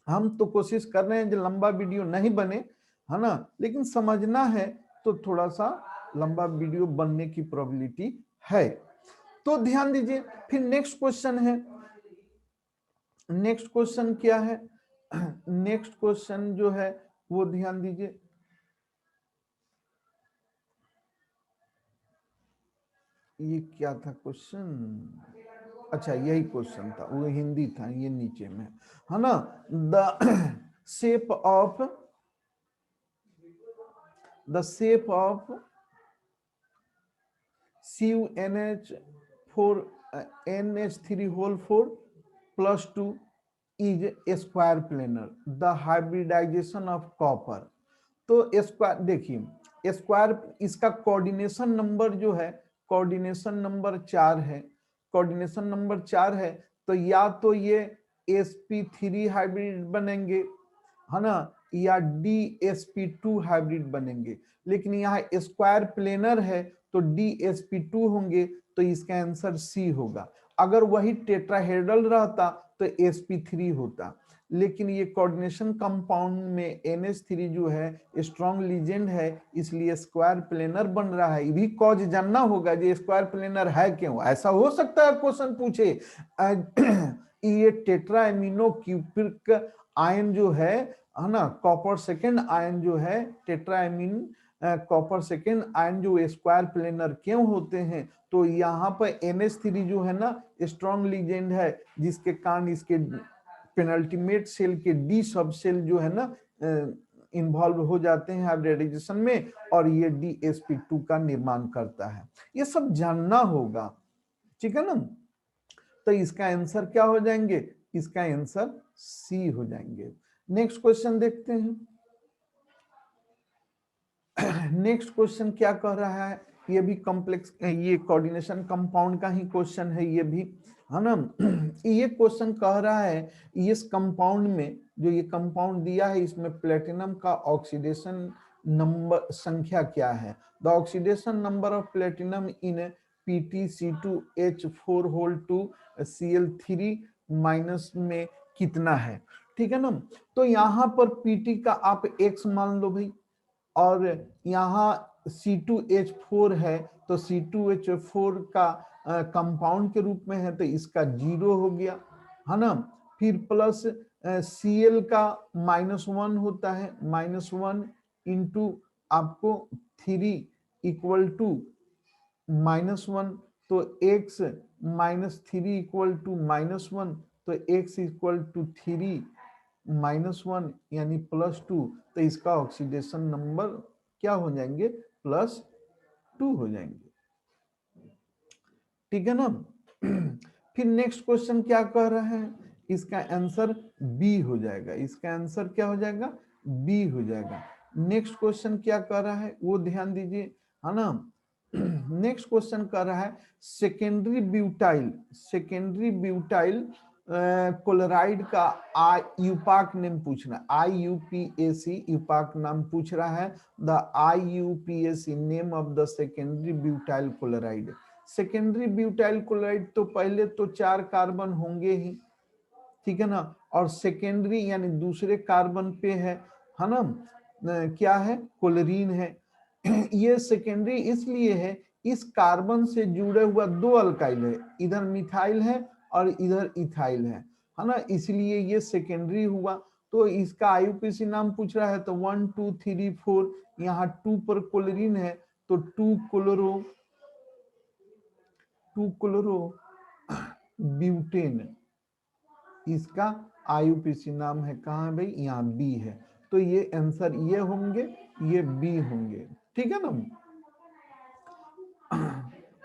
हम तो कोशिश कर रहे हैं जो लंबा वीडियो नहीं बने, है ना, लेकिन समझना है तो थोड़ा सा लंबा वीडियो बनने की प्रोबेबिलिटी है। तो ध्यान दीजिए, फिर नेक्स्ट क्वेश्चन है, नेक्स्ट क्वेश्चन क्या है, नेक्स्ट क्वेश्चन जो है वो ध्यान दीजिए, ये क्या था क्वेश्चन, अच्छा यही क्वेश्चन था, वो हिंदी था, ये नीचे में है ना, the shape of CuNH4 NH3 whole 4 plus 2 is a square planar, the hybridization of copper। तो स्क्वायर देखिए, स्क्वायर इसका कोऑर्डिनेशन नंबर जो है, कोऑर्डिनेशन नंबर 4 है, कोऑर्डिनेशन नंबर 4 है, तो या तो ये sp3 हाइब्रिड बनेंगे, है ना, या dsp2 हाइब्रिड बनेंगे। लेकिन यहाँ स्क्वायर प्लेनर है तो dsp2 होंगे, तो इसका आंसर सी होगा। अगर वही टेट्राहेड्रल रहता तो sp3 होता। लेकिन ये कोऑर्डिनेशन कंपाउंड में NH3 जो है स्ट्रॉन्ग लीजेंड है, इसलिए स्क्वायर प्लेनर बन रहा है। ये भी कॉज जानना होगा, ये स्क्वायर प्लेनर है क्यों। ऐसा हो सकता है क्वेश्चन पूछे ये टेट्रा एमिनो क्यूप्रिक आयन जो है ना, कॉपर सेकेंड आयन जो है, tetra amine copper second ion जो स्क्वायर प्लेनर क्यों होते हैं, तो यहाँ पर NH3 जो है ना स्ट्रॉन्ग लीजेंड है, जिसके कारण इसके पेनल्टीमेट सेल के डी सब सेल जो है ना इन्वॉल्व हो जाते हैं हाइब्रिडाइजेशन में, और ये dsp2 का निर्माण करता है। ये सब जानना होगा, ठीक है ना। तो इसका आंसर क्या हो जाएंगे, इसका आंसर सी हो जाएंगे। नेक्स्ट क्वेश्चन देखते हैं। नेक्स्ट क्वेश्चन क्या कह रहा है, ये भी कॉम्प्लेक्स, ये कोऑर्डिनेशन कंपाउंड का ही क्वेश्चन है ये भी, है ना। ये क्वेश्चन कह रहा है इस कंपाउंड में, जो ये कंपाउंड दिया है, इसमें प्लेटिनम का ऑक्सीडेशन नंबर संख्या क्या है। The oxidation number of platinum in PtC2H4 minus में कितना है, ठीक है ना। तो यहाँ पर Pt का आप x मान लो भाई, और यहाँ C2H4 है, तो C2H4 का कंपाउंड के रूप में है, तो इसका 0 हो गया, है ना। फिर प्लस Cl का -1 होता है, -1 इंटू आपको 3 इक्वल टू -1, तो x -3 इक्वल टू -1, तो x इक्वल टू 3 -1 यानी +2, तो इसका ऑक्सीडेशन नंबर क्या हो जाएंगे, +2 हो जाएंगे, ठीक है ना। फिर नेक्स्ट क्वेश्चन क्या कह रहा है, इसका आंसर बी हो जाएगा, इसका आंसर क्या हो जाएगा, बी हो जाएगा। नेक्स्ट क्वेश्चन क्या कर रहा है वो ध्यान दीजिए, है ना। नेक्स्ट क्वेश्चन कर रहा है सेकेंडरी ब्यूटाइल क्लोराइड का यूपाक नेम पूछना, IUPAC यूपाक नाम पूछ रहा है। The IUPAC name of the secondary butyl chloride. Secondary butyl chloride तो पहले तो 4 कार्बन होंगे ही, ठीक है ना, और सेकेंडरी यानी दूसरे कार्बन पे है ना, क्या है, क्लोरीन है। ये सेकेंडरी इसलिए है, इस कार्बन से जुड़े हुआ 2 अल्काइल है, इधर मिथाइल है और इधर इथाइल है ना, इसलिए ये सेकेंडरी हुआ। तो इसका IUPAC नाम पूछ रहा है, तो 1 2 3 4, यहाँ 2 पर क्लोरीन है, तो 2 क्लोरो ब्यूटेन इसका IUPAC नाम है। कहाँ है भाई, यहाँ बी है, तो ये आंसर ये होंगे, ये बी होंगे, ठीक है ना।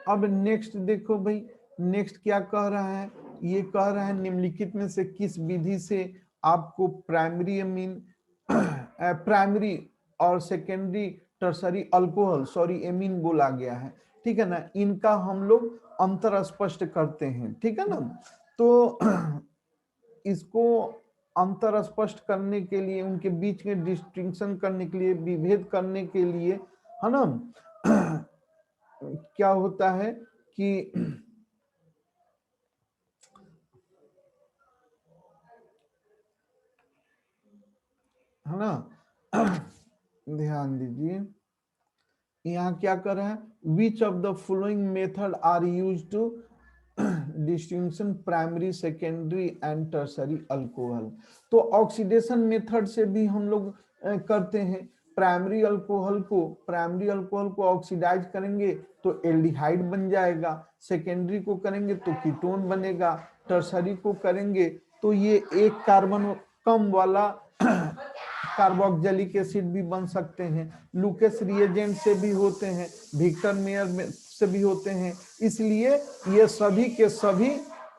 अब नेक्स्ट देखो भाई, नेक्स्ट क्या कह रहा है, ये कह रहा है निम्नलिखित में से किस विधि से आपको प्राइमरी अमीन प्राइमरी और secondary tertiary alcohol, sorry amine बोला गया है, ठीक है ना, इनका हम लोग अंतर स्पष्ट करते हैं, ठीक है ना। तो इसको अंतर स्पष्ट करने के लिए, उनके बीच में डिस्टिंक्शन करने के लिए, विभेद करने के लिए, है ना, क्या होता है कि है ना, ध्यान दीजिए, यहाँ क्या कर रहा है, which of the following method are used to distinction primary secondary and tertiary alcohol. तो ऑक्सीडेशन मेथड से भी हम लोग करते हैं। प्राइमरी अल्कोहल को ऑक्सीडाइज करेंगे तो एल्डिहाइड बन जाएगा, सेकेंडरी को करेंगे तो कीटोन बनेगा, टर्सरी को करेंगे तो ये एक कार्बन कम वाला कार्बोक्सिलिक एसिड भी बन सकते हैं। लुकेस रिएजेंट से भी होते हैं, विक्टर मेयर से भी होते हैं, इसलिए ये सभी के सभी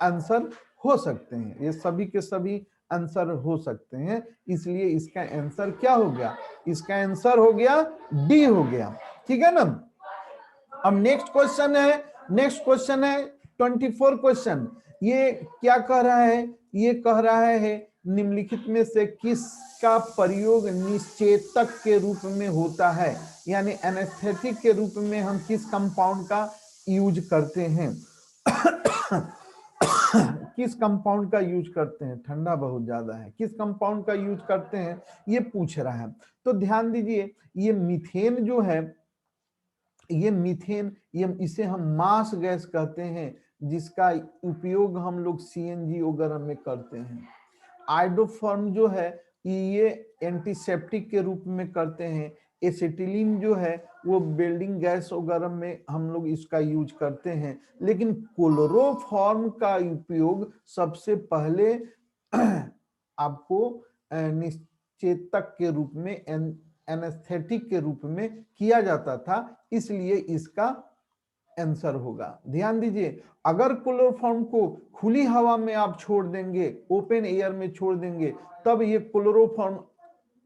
आंसर हो सकते हैं, ये सभी के सभी आंसर हो सकते हैं, इसलिए इसका आंसर क्या हो गया, इसका आंसर हो गया डी हो गया, ठीक है ना। अब नेक्स्ट क्वेश्चन है 24 क्वेश्चन। ये क्या कह रहा है, ये कह रहा है निम्नलिखित में से किसका प्रयोग निश्चेतक के रूप में होता है, यानी एनेस्थेटिक के रूप में हम किस कंपाउंड का यूज करते हैं। किस कंपाउंड का यूज करते हैं, ठंडा बहुत ज्यादा है, किस कंपाउंड का यूज करते हैं ये पूछ रहा है। तो ध्यान दीजिए, ये मीथेन जो है, ये मीथेन, ये इसे हम मास गैस कहते हैं, जिसका उपयोग हम लोग सीएनजी वगैरह में करते हैं। आइडोफॉर्म जो है ये एंटीसेप्टिक के रूप में करते हैं। एसिटिलीन जो है वो बिल्डिंग गैस वगैरह में हम लोग इसका यूज करते हैं। लेकिन क्लोरोफॉर्म का उपयोग सबसे पहले आपको निश्चेतक के रूप में, एनेस्थेटिक के रूप में किया जाता था, इसलिए इसका आंसर होगा। ध्यान दीजिए, अगर क्लोरोफॉर्म को खुली हवा में आप छोड़ देंगे, ओपन एयर में छोड़ देंगे, तब ये क्लोरोफॉर्म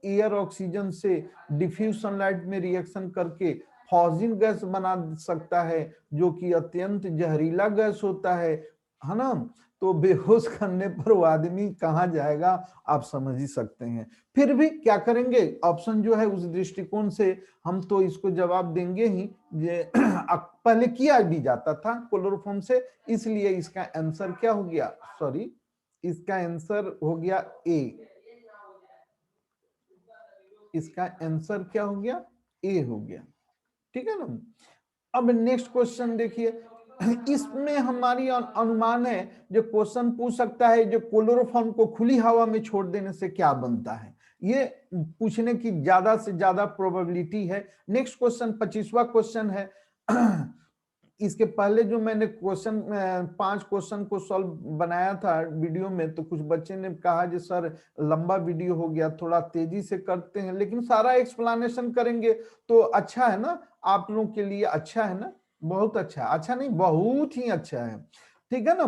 एयर ऑक्सीजन से डिफ्यूज सनलाइट में रिएक्शन करके फॉजिन गैस बना सकता है, जो कि अत्यंत जहरीला गैस होता है ना। तो बेहोश करने पर वो आदमी कहाँ जाएगा, आप समझ ही सकते हैं। फिर भी क्या करेंगे, ऑप्शन जो है उस दृष्टिकोण से हम तो इसको जवाब देंगे ही, पहले किया भी जाता था क्लोरोफॉर्म से, इसलिए इसका आंसर क्या हो गया, सॉरी, इसका आंसर हो गया ए। इसका आंसर क्या हो गया, ए हो गया। ठीक है ना। अब नेक्स्ट क्वेश्चन देखिए, इसमें हमारी अनुमान है, जो क्वेश्चन पूछ सकता है जो क्लोरोफॉर्म को खुली हवा में छोड़ देने से क्या बनता है, ये पूछने की ज्यादा से ज्यादा प्रोबेबिलिटी है। नेक्स्ट क्वेश्चन 25वां क्वेश्चन है। इसके पहले जो मैंने क्वेश्चन 5 क्वेश्चन को सॉल्व बनाया था वीडियो में, तो कुछ बच्चे ने कहा कि सर लंबा वीडियो हो गया, थोड़ा तेजी से करते हैं, लेकिन सारा एक्सप्लेनेशन करेंगे तो अच्छा है ना, आप लोगों के लिए अच्छा है ना, बहुत अच्छा, अच्छा नहीं बहुत ही अच्छा है। ठीक है ना।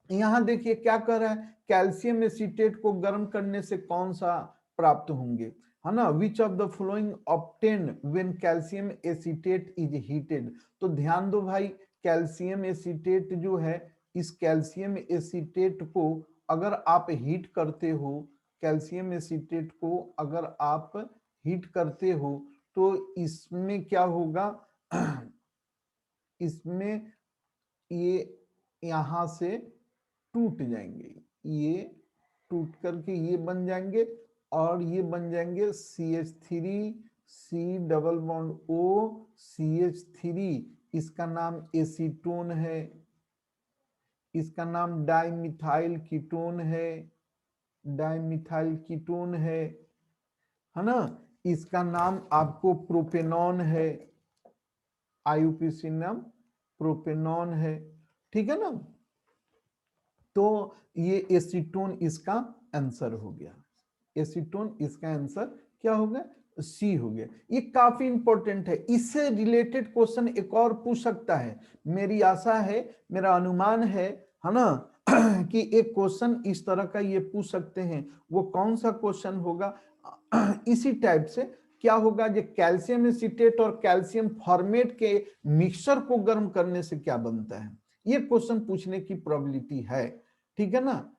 यहां देखिए क्या कर रहा है, कैल्शियम एसीटेट को गर्म करने से कौन सा प्राप्त होंगे, है ना। विच of the flowing obtain when calcium acetate is heated. तो ध्यान दो भाई, कैल्शियम एसीटेट जो है, इस कैल्शियम एसीटेट को अगर आप हीट करते हो, कैल्शियम एसीटेट को अगर आप हीट करते हो, तो इसमें क्या होगा, इसमें ये यहां से टूट जाएंगे, ये टूट करके ये बन जाएंगे, और ये बन जाएंगे CH3 C double bond O CH3, इसका नाम एसीटोन है, इसका नाम डाइमिथाइल कीटोन है, डाइमिथाइल कीटोन है ना। इसका नाम आपको प्रोपेनॉन है, IUPAC नाम प्रोपेनॉन है। ठीक है ना। तो ये एसीटोन इसका आंसर हो गया, एसीटोन इसका आंसर क्या हो गया, सी हो गया। ये काफी इंपॉर्टेंट है, इससे रिलेटेड क्वेश्चन एक और पूछ सकता है, मेरी आशा है, मेरा अनुमान है ना, कि एक क्वेश्चन इस तरह का ये पूछ सकते हैं। वो कौन सा क्वेश्चन होगा, इसी टाइप से क्या होगा, जो कैल्शियम एसीटेट और कैल्शियम फॉर्मेट के मिक्सचर को गर्म करने से क्या बनता है, ये क्वेश्चन पूछने की प्रोबेबिलिटी है। ठीक है ना।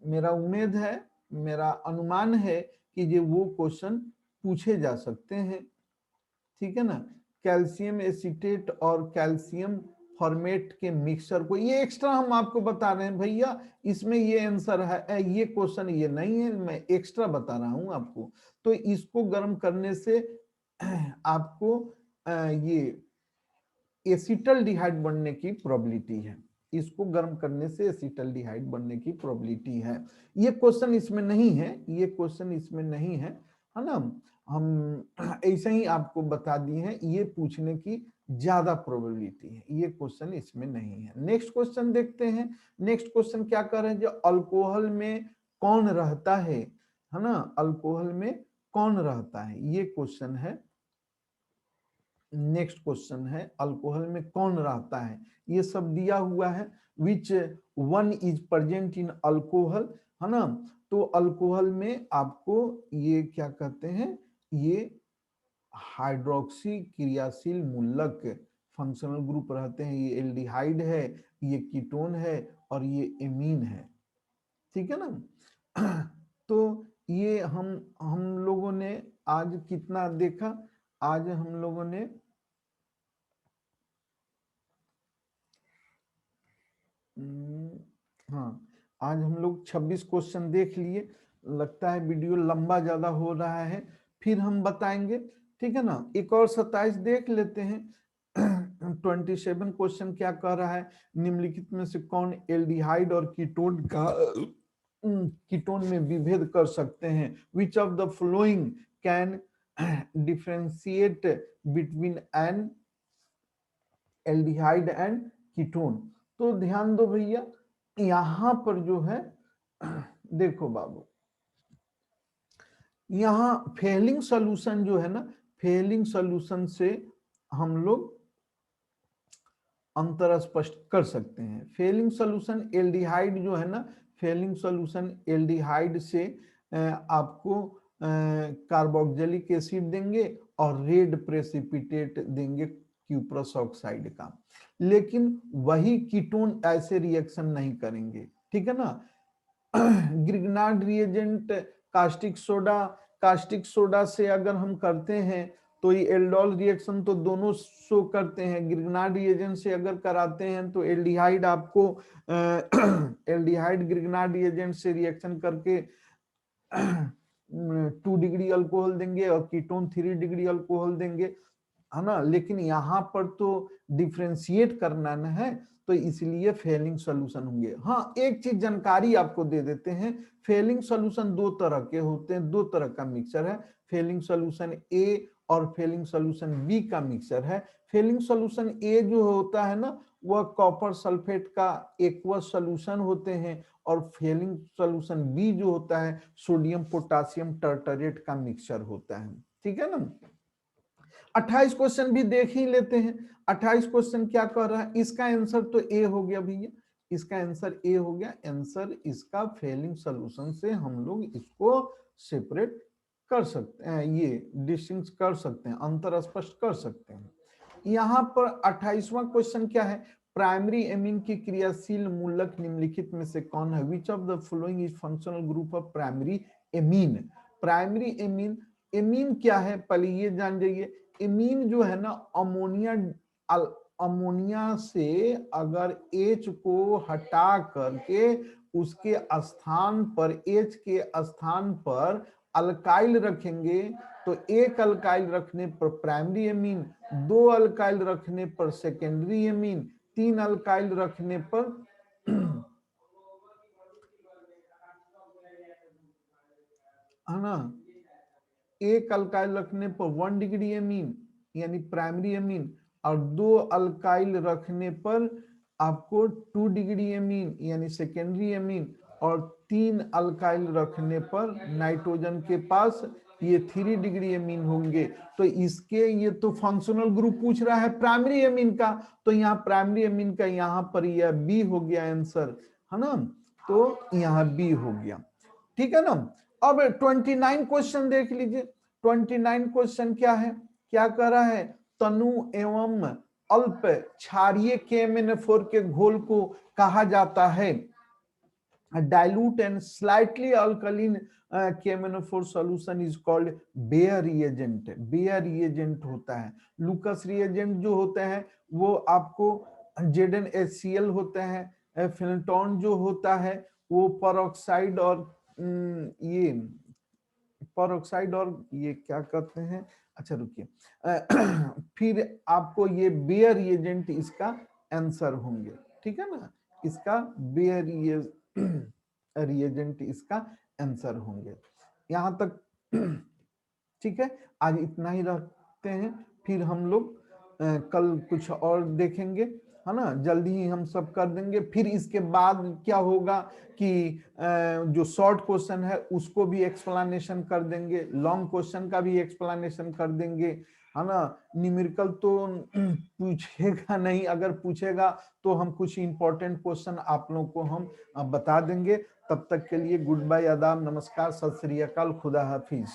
मेरा उम्मीद है, मेरा अनुमान है कि ये वो क्वेश्चन पूछे जा सकते हैं। ठीक है ना। कैल्शियम एसीटेट और कैल्शियम फॉर्मेट के मिक्सचर को, ये एक्स्ट्रा हम आपको बता रहे हैं भैया, इसमें ये आंसर है, ये क्वेश्चन ये नहीं है, मैं एक्स्ट्रा बता रहा हूं आपको। तो इसको गर्म करने से आपको ये एसिटल्डिहाइड बनने की प्रोबेबिलिटी है, इसको गर्म करने से एसिटल्डिहाइड बनने की प्रोबेबिलिटी है। ये क्वेश्चन इसमें नहीं है, ये क्वेश्चन इसमें नहीं है ना। हम ऐसे ही आपको बता दिए हैं, ये पूछने की ज्यादा प्रोबेबिलिटी है, ये क्वेश्चन इसमें नहीं है। नेक्स्ट क्वेश्चन देखते हैं। नेक्स्ट क्वेश्चन क्या कर रहे हैं, जो अल्कोहल में कौन रहता है ना, अल्कोहल में कौन रहता है, ये क्वेश्चन है। नेक्स्ट क्वेश्चन है, अल्कोहल में कौन रहता है, ये सब दिया हुआ है। Which one is present in alcohol, है ना। तो अल्कोहल में आपको ये क्या कहते हैं, ये हाइड्रोक्सी क्रियाशील मूलक फंक्शनल ग्रुप रहते हैं। ये एल्डिहाइड है, ये कीटोन है, और ये एमीन है। ठीक है ना। तो ये हम लोगों ने आज कितना देखा, आज हम लोगों ने हाँ, आज हम लोग 26 क्वेश्चन देख लिए। लगता है वीडियो लंबा ज्यादा हो रहा है, फिर हम बताएंगे, ठीक है ना। एक और 27 देख लेते हैं। 27 क्वेश्चन क्या कह रहा है, निम्नलिखित में से कौन एल्डिहाइड और कीटोन का कीटोन में विभेद कर सकते हैं, विच of the flowing can differentiate between N aldehyde and ketone. तो ध्यान दो भैया, यहां पर जो है देखो बाबू, यहां फेलिंग सॉल्यूशन जो है ना, फेलिंग सॉल्यूशन से हम लोग अंतर स्पष्ट कर सकते हैं। फेलिंग सॉल्यूशन एल्डिहाइड जो है ना, फेलिंग सॉल्यूशन एल्डिहाइड से आपको कार्बोक्सिलिक एसिड देंगे और रेड प्रेसिपिटेट देंगे क्यूप्रस ऑक्साइड का, लेकिन वही कीटोन ऐसे रिएक्शन नहीं करेंगे, ठीक है ना। ग्रिग्नार्ड रिएजेंट कास्टिक सोडा से अगर हम करते हैं तो ये एल्डोल रिएक्शन तो दोनों शो करते हैं। ग्रिग्नार्ड रिएजेंट से अगर कराते हैं तो एल्डिहाइड आपको एल्डिहाइड ग्रिग्नार्ड रिएजेंट से रिएक्शन करके 2 डिग्री अल्कोहल देंगे और कीटोन 3 डिग्री अल्कोहल देंगे, है ना। लेकिन यहाँ पर तो डिफ्रेंशिएट करना न है, तो इसलिए फेलिंग सॉल्यूशन होंगे। हाँ, एक चीज जानकारी आपको दे देते हैं, फेलिंग सॉल्यूशन दो तरह के होते हैं, दो तरह का मिक्सचर है। फेलिंग सॉल्यूशन ए और फेलिंग सॉल्यूशन बी का मिक्सचर है। फेलिंग सॉल्यूशन ए जो होता है ना, वह कॉपर सल्फेट का एक्वस सॉल्यूशन होते हैं, और फेलिंग सॉल्यूशन बी जो होता है सोडियम पोटासियम टर्टरेट का मिक्सचर होता है, ठीक है ना। 28 क्वेश्चन भी देख ही लेते हैं। 28 क्वेश्चन क्या कर रहा है, इसका आंसर तो ए हो गया भैया, इसका आंसर ए हो गया। आंसर इसका फेलिंग सॉल्यूशन से हम लोग इसको सेपरेट कर सकते हैं, ये डिस्टिंक्ट कर सकते हैं, अंतर स्पष्ट कर सकते हैं। यहाँ पर 28वां क्वेश्चन क्या है, प्राइमरी एमीन की क्रियाशील मूलक निम्नलिखित में से कौन है, which of the following is functional group of primary amine. Primary amine, amine क्या है पहले ये जान जाइए। एमीन जो है ना, अमोनिया से अगर H को हटा करके उसके स्थान पर, H के स्थान पर अल्काइल रखेंगे, तो एक अल्काइल रखने पर प्राइमरी एमीन, दो अल्काइल रखने पर सेकेंडरी एमीन, तीन अल्काइल रखने पर है ना, एक अल्काइल रखने पर 1 डिग्री एमीन यानी प्राइमरी एमीन, और दो अल्काइल रखने पर आपको 2 डिग्री एमीन यानी सेकेंडरी एमीन, और तीन अल्काइल रखने पर नाइट्रोजन के पास ये 3 डिग्री एमीन होंगे। तो इसके ये तो फंक्शनल ग्रुप पूछ रहा है प्राइमरी एमीन का, तो यहाँ प्राइमरी एमीन का यहाँ पर यह बी हो गया आंसर, है ना। तो यहाँ बी हो गया, ठीक है ना। अब 29 क्वेश्चन देख लीजिए। 29 क्वेश्चन क्या है, क्या कह रहा है, तनु एवं अल्प क्षारीय KMnO4 के घोल को कहा जाता है dilute and slightly alkaline KMnO4 solution is called Bayer reagent। Bayer reagent होता है। लुकस reagent जो होते हैं वो आपको ZnHCl होते हैं। फिल्टॉन जो होता है वो परऑक्साइड और ये परऑक्साइड और ये क्या कहते हैं, अच्छा रुकिए, फिर आपको ये बेयर रिएजेंट इसका आंसर होंगे, ठीक है ना। इसका बेयर रिएजेंट इसका आंसर होंगे। यहां तक ठीक है, आज इतना ही रखते हैं, फिर हम लोग कल कुछ और देखेंगे, है ना। जल्दी ही हम सब कर देंगे। फिर इसके बाद क्या होगा कि जो शॉर्ट क्वेश्चन है उसको भी एक्सप्लेनेशन कर देंगे, लॉन्ग क्वेश्चन का भी एक्सप्लेनेशन कर देंगे, है ना। न्यूमेरिकल तो पूछेगा नहीं, अगर पूछेगा तो हम कुछ इंपॉर्टेंट क्वेश्चन आप लोगों को हम बता देंगे। तब तक के लिए गुड बाय, आदाब, नमस्कार, सत श्री अकाल, खुदा हाफिज।